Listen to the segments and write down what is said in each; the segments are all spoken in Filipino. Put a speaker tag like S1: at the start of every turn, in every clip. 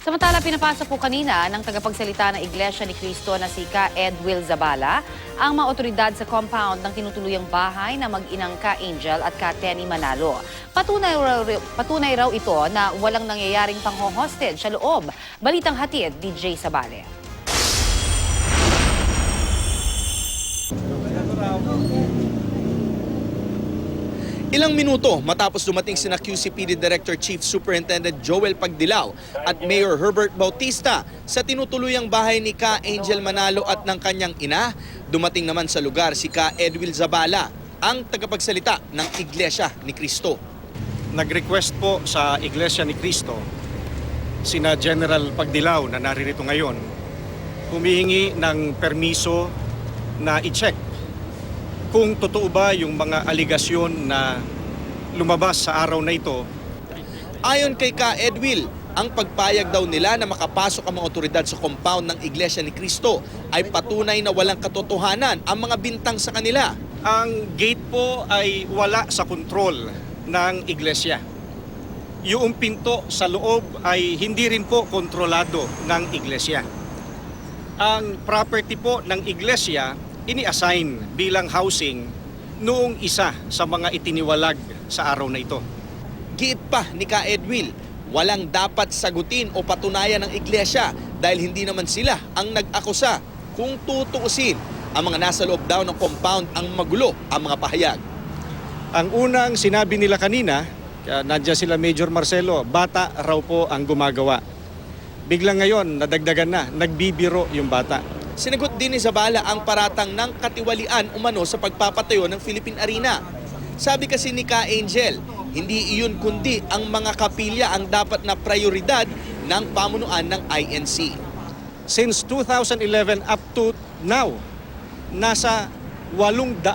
S1: Samantala, pinapasa po kanina ng tagapagsalita ng Iglesia ni Cristo na si Ka Edwil Zabala ang mga otoridad sa compound ng tinutuluyang bahay na mag-inang Ka Angel at Ka Tenny Manalo. Patunay raw ito na walang nangyayaring pang-hostage sa loob. Balitang hatid, DJ Sabale.
S2: Ilang minuto matapos dumating sina QCPD Director Chief Superintendent Joel Pagdilaw at Mayor Herbert Bautista sa tinutuluyang bahay ni Ka Angel Manalo at ng kanyang ina, dumating naman sa lugar si Ka Edwil Zabala, ang tagapagsalita ng Iglesia ni Cristo.
S3: Nag-request po sa Iglesia ni Cristo sina General Pagdilaw na naririto ngayon, humihingi ng permiso na i-check kung totoo ba yung mga aligasyon na lumabas sa araw na ito.
S2: Ayon kay Ka Edwil, ang pagpayag daw nila na makapasok ang mga otoridad sa compound ng Iglesia ni Cristo ay patunay na walang katotohanan ang mga bintang sa kanila.
S3: Ang gate po ay wala sa kontrol ng iglesia. Yung pinto sa loob ay hindi rin po kontrolado ng iglesia. Ang property po ng iglesia ini-assign bilang housing noong isa sa mga itiniwalag sa araw na ito.
S2: Giit pa ni Ka Edwil, walang dapat sagutin o patunayan ng iglesia dahil hindi naman sila ang nag-akusa. Kung tutuusin, ang mga nasa loob daw ng compound ang magulo ang mga pahayag.
S3: Ang unang sinabi nila kanina, nandiyan sila Major Marcelo, bata raw po ang gumagawa. Biglang ngayon, nadagdagan na, nagbibiro yung bata.
S2: Sinagot din ni Zabala ang paratang ng katiwalian umano sa pagpapatayo ng Philippine Arena. Sabi kasi ni Ka Angel, hindi iyon kundi ang mga kapilya ang dapat na prioridad ng pamunuan ng INC.
S3: Since 2011 up to now, nasa 800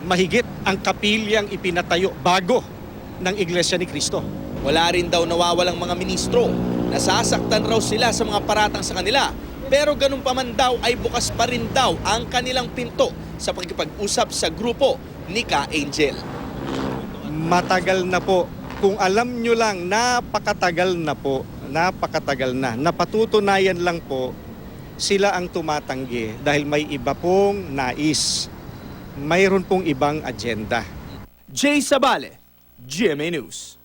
S3: mahigit ang kapilyang ipinatayo bago ng Iglesia ni Cristo.
S2: Wala rin daw nawawalang mga ministro. Nasasaktan raw sila sa mga paratang sa kanila. Pero ganun pa man daw ay bukas pa rin daw ang kanilang pinto sa pakikipag-usap sa grupo ni Ka Angel.
S3: Matagal na po. Kung alam nyo lang, napakatagal na po. Napakatagal na. Napatutunayan lang po, sila ang tumatanggi dahil may iba pong nais. Mayroon pong ibang agenda.
S2: Jay Sabale, GMA News.